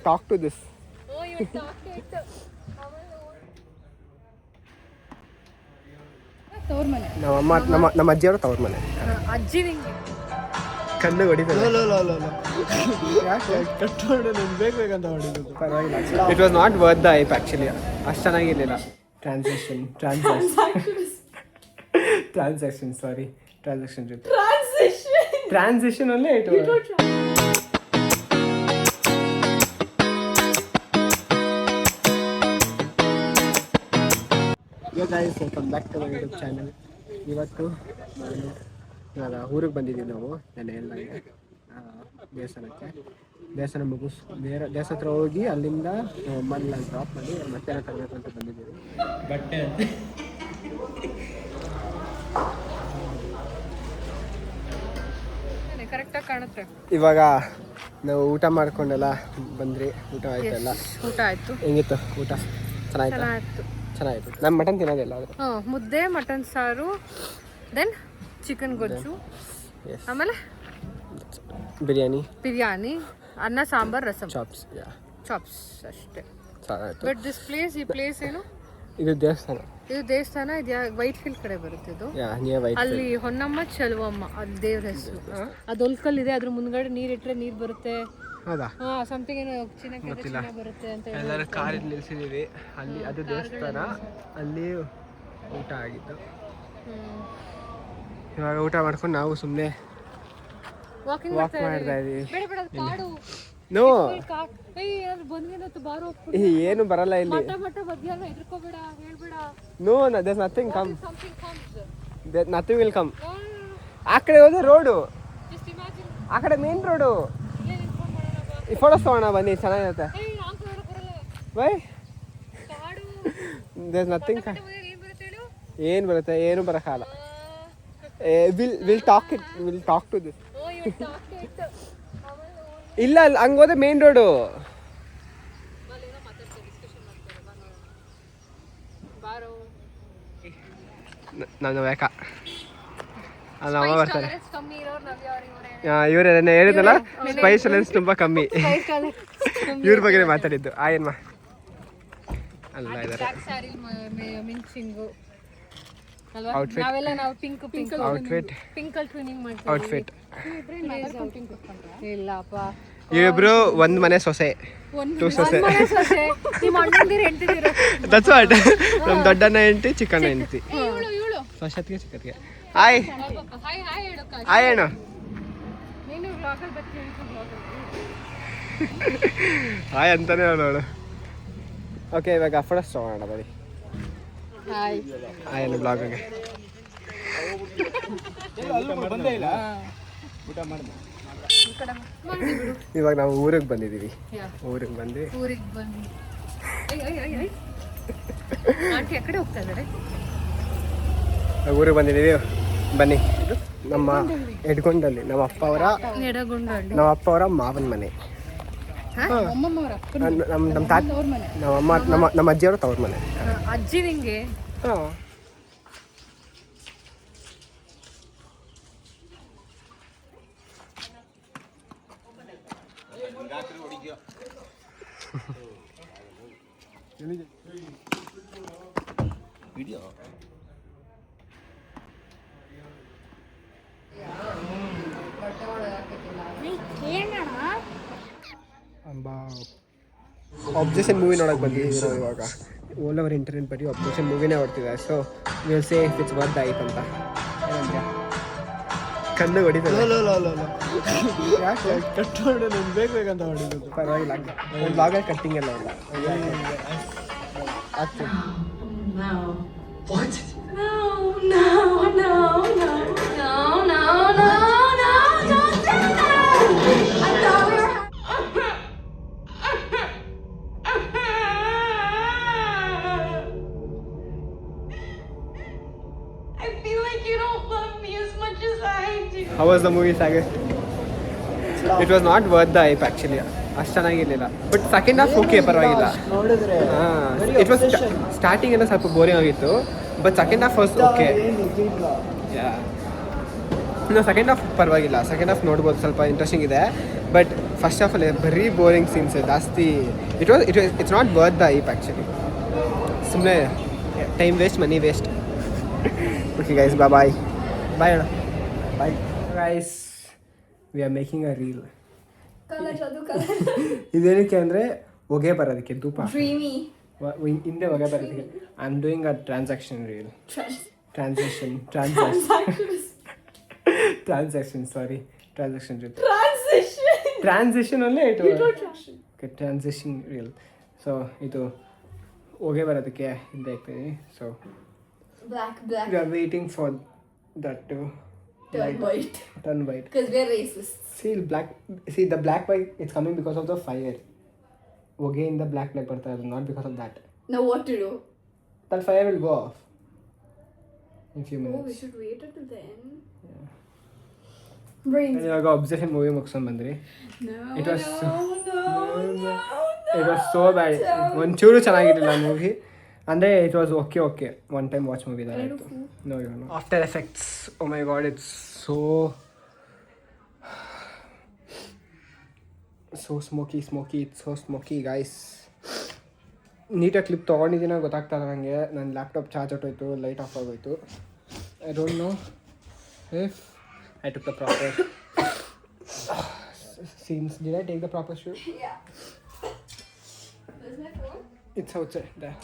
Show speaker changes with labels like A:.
A: Talk to this.
B: Oh, you talk to it. ತವ್ರ ಮನೆ.
A: ನಮ್ಮ ಅಜ್ಜಿಯವರು ತವ್ರ ಮನೆ.
B: ಅಜ್ಜಿ ನಿಂಗೆ
A: ಕಣ್ಣು ಹೊಡಿತಾರೆ. It was not worth the hype actually. ಅಷ್ಟು ಚೆನ್ನಾಗಿರಲಿಲ್ಲ. ಟ್ರಾನ್ಸಾಕ್ಷನ್ ಅಲ್ಲೇ ಇಟ್ಟು guys welcome back to my YouTube channel. ಇವತ್ತು ನಾನು ಊರಿಗೆ ಬಂದಿದ್ದೀವಿ ನಾವು ನೆನೆ ಎಲ್ಲ ದೇವಸ್ಥಾನಕ್ಕೆ. ದೇವಸ್ಥಾನ ಮುಗಿಸ್ ದೇವಸ್ಥಾನ ಹತ್ರ ಹೋಗಿ ಅಲ್ಲಿಂದ ಅಮ್ಮನ್ನ ಡ್ರಾಪ್ ಮಾಡಿ ಮತ್ತೆ ತರಬೇಕು ಅಂತ ಬಂದಿದ್ದೀವಿ. ಬಟ್ಟೆ
B: ಕರೆಕ್ಟಾಗಿ ಕಾಣುತ್ತೆ.
A: ಇವಾಗ ನಾವು ಊಟ ಮಾಡ್ಕೊಂಡೆಲ್ಲ ಬಂದ್ರಿ. ಊಟ ಆಯ್ತಲ್ಲ?
B: ಊಟ ಆಯ್ತು.
A: ಹೆಂಗಿತ್ತು ಊಟ? ಚೆನ್ನಾಗಿತ್ತು. ನಾನು ಮಟನ್ ತಿನ್ನೋದಿಲ್ಲ.
B: ಮುದ್ದೆ, ಮಟನ್ ಸಾರು, ದೆನ್ ಚಿಕನ್ ಗೊಜ್ಜು, ಆಮೇಲೆ ಬಿರಿಯಾನಿ, ಅನ್ನ, ಸಾಂಬಾರ್, ರಸಂ, ಚಾಪ್ಸ್ ಅಷ್ಟೇ. ಬಟ್ ದಿಸ್ ಪ್ಲೇಸ್, ಈ ಪ್ಲೇಸ್ ಏನು?
A: ಇದು ದೇವಸ್ಥಾನ.
B: ಇದು ವೈಟ್ ಫೀಲ್ಡ್ ಕಡೆ ಬರುತ್ತೆ. ಇದು ಅಲ್ಲಿ ಹೊನ್ನಮ್ಮ ಚೆಲುವಮ್ಮ ಅದು ದೇವ್ರ ಹೆಸರು. ಅದು ಒಲ್ಕಲ್ ಇದೆ. ಅದ್ರ ಮುಂದ್ಗಡೆ ನೀರಿಟ್ರೆ ನೀರು ಬರುತ್ತೆ.
A: ಹೌದಾ?
B: ಸಮಥಿಂಗ್ ಏನೋ ಚಿನ್ನ ಬರುತ್ತೆ ಅಂತ
A: ಎಲ್ಲರೂ ಕಾರಲ್ಲಿ ನಿಲ್ಸಿದೀವಿ. ಅಲ್ಲಿ ಅದು ದೇವಸ್ಥಾನ. ಅಲ್ಲಿ ಊಟ ಆಗಿತ್ತು. ಇವಾಗ ಊಟ ಮಾಡ್ಕೊಂಡು ನಾವು ಸುಮ್ಮನೆ ವಾಕ್ ಮಾಡ್ತಾ ಇದೀವಿ. ನೋ ಏನು ಬರಲ್ಲ ಇಲ್ಲಿ. No there nothing come. Nothing will come. ಆ ಕಡೆ ಹೋದ್ರೆ ರೋಡು, ಆ ಕಡೆ ಮೇನ್ ರೋಡು. ಈ ಫೋಟೋಸ್ ತಗೋಣ ಬನ್ನಿ, ಚೆನ್ನಾಗಿರುತ್ತೆ. By there nothing. ಏನು ಬರುತ್ತೆ? ಏನು ಬರೋಕ್ಕಾಗಲ್ಲ. Will talk to this. ಇಲ್ಲ ಹಂಗೆ ಹೋದ್ರೆ ಮೇನ್ ರೋಡು. ನಾನು ಬೇಕಾ ಅಲ್ಲ ಅಮ್ಮ ಬರ್ತಾರೆ. ಇವ್ರು ಹೇಳಿದಲ್ಲ, ಸ್ಪೈಸ್ ಲೆನ್ಸ್ ತುಂಬ ಕಮ್ಮಿ. ಇವ್ರ ಬಗ್ಗೆ ಮಾತಾಡಿದ್ದು. ಆಯನ್ಮ ಅಲ್ಲ ಇದ್ದಾರೆ. ಔಟ್ಫಿಟ್ ಇವ್ರಿಬ್ರು ಒಂದ್ ಮನೆ ಸೊಸೆ, ಟೂ ಸೊಸೆ. That's what. ನಮ್ ದೊಡ್ಡಣ್ಣ ಹೆಂಡತಿ, ಚಿಕ್ಕಣ್ಣ ಹೆಂಡತಿ. ಸೊಸೆತ್ಗೆ ಚಿಕ್ಕತ್ಗೆ ಹಾಯ್ ಹಾಯ್ ಅಣ್ಣ. ಹಾಯ್ ಅಂತಾನೆ ಅವಳು. ಓಕೆ, ಇವಾಗ ಫೋಟೋಸ್ ತಗೋಣ ಬರೀ. ಹಾಯ್ ಅಣ್ಣ ಬ್ಲಾಗ್ಗೆ. ಇವಾಗ ನಾವು ಊರಿಗೆ ಬಂದಿದ್ದೀವಿ. ಊರಿಗೆ ಬಂದು ಊರಿಗೆ ಬಂದಿದ್ದೀವಿ. ಬನ್ನಿ, ನಮ್ಮ ಎಡ್ಗೊಂಡಲ್ಲಿ ನಮ್ಮ ಅಪ್ಪ ಅವರ ಮಾವನ ಮನೆ. ನಮ್ಮ ತಾತ, ನಮ್ಮ ಅಜ್ಜಿಯವರು ತವ್ರ ಮನೆ.
B: ಅಜ್ಜಿ ನಿಂಗೆ
A: ವಿಡಿಯೋ ಆಬ್ಜೆಕ್ಷನ್ ಮೂವಿ ನೋಡಕ್ಕೆ ಬಂದಿದ್ದೀವಿ ನಾವು. ಇವಾಗ ಓಲ್ ಓವರ್ ಇಂಟರ್ನೆಟ್ ಬರೀ ಆಬ್ಜೆಕ್ಷನ್ ಮೂವಿನೇ ಹೊಡ್ತಿದೆ. So will say if it's worth hype ಅಂತ. ಕಣ್ಣು ಹೊಡಿತಾರೆ. ಕಟ್ ಮಾಡಿ ಬೇಕಂತ ಹೊಡಿದ್ದು. ಪರವಾಗಿಲ್ಲ, ಒಂದು ಬ್ಲಾಗಲ್ಲಿ ಕಟ್ಟಿಂಗ್ ಎಲ್ಲ ಇಲ್ಲ. ಆಗ್ತದೆ. What? No. I thought we were. I feel like you don't love me as much as I do. How was the movie, Sagar? It was not worth the hype actually. ಅಷ್ಟು ಚೆನ್ನಾಗಿರಲಿಲ್ಲ. But second half okay, ಪರವಾಗಿಲ್ಲ. It was starting ಎಲ್ಲ ಸ್ವಲ್ಪ boring ಆಗಿತ್ತು. But second half was okay. ಇನ್ನು second half ಪರವಾಗಿಲ್ಲ, second half ನೋಡ್ಬೋದು, ಸ್ವಲ್ಪ ಇಂಟ್ರೆಸ್ಟಿಂಗ್ ಇದೆ. ಬಟ್ ಫಸ್ಟ್ ಹಾಫಲ್ಲಿ ಬರೀ ಬೋರಿಂಗ್ ಸೀನ್ಸ್ ಜಾಸ್ತಿ. It's not worth the hype actually. ಸುಮ್ಮನೆ time waste, money waste. Okay guys, bye bye ಅಣ್ಣ, bye guys. We are making a reel. ಇದೇನಕ್ಕೆ ಅಂದರೆ ಹೊಗೆ ಬರೋದಕ್ಕೆ, ಧೂಪ ಹಿಂದೆ ಹೊಗೆ ಬರೋದಕ್ಕೆ. I am doing a transaction reel. Transition ಅಲ್ಲೇ ಇಟ್ಟು ಟ್ರಾನ್ಸಿಷನ್ ರೀಲ್. ಸೊ ಇದು ಹೊಗೆ ಬರೋದಕ್ಕೆ ಹಿಂದೆ ಇರ್ತೀವಿ. So we are waiting for that to turn white
C: because we are racist.
A: See the black white, it's coming because of the fire. ಹೊಗೆ in the black ಬರ್ತಾ ಇರೋದು, not because of that.
C: Now what to do?
A: That fire will go off in few minutes.
C: Oh, we should wait until the end. Brains.
A: ಇವಾಗ obsession movie ಮುಗಿಸ್ಕೊಂಡು ಬಂದ್ರಿ.
C: No.
A: It was so bad. ಒಂಚೂರು ಚೆನ್ನಾಗಿರಲಿಲ್ಲ movie. ಅಂದರೆ it was okay one time watch movie that ಆಯಿತು. No after effects, oh my God, it's so smoky guys. ನೀಟಾಗಿ clip ತೊಗೊಂಡಿದ್ದೀನೋ ಗೊತ್ತಾಗ್ತಾ ಇಲ್ಲ ನನಗೆ. ನನ್ನ ಲ್ಯಾಪ್ಟಾಪ್ ಚಾರ್ಜ್ ಹೊಟ್ಟೋಯ್ತು, ಲೈಟ್ ಆಫ್ ಆಗೋಯ್ತು. I don't know if I took the proper scenes. Did I take the proper shoot?
C: Yeah. Where's my phone?
A: It's outside there.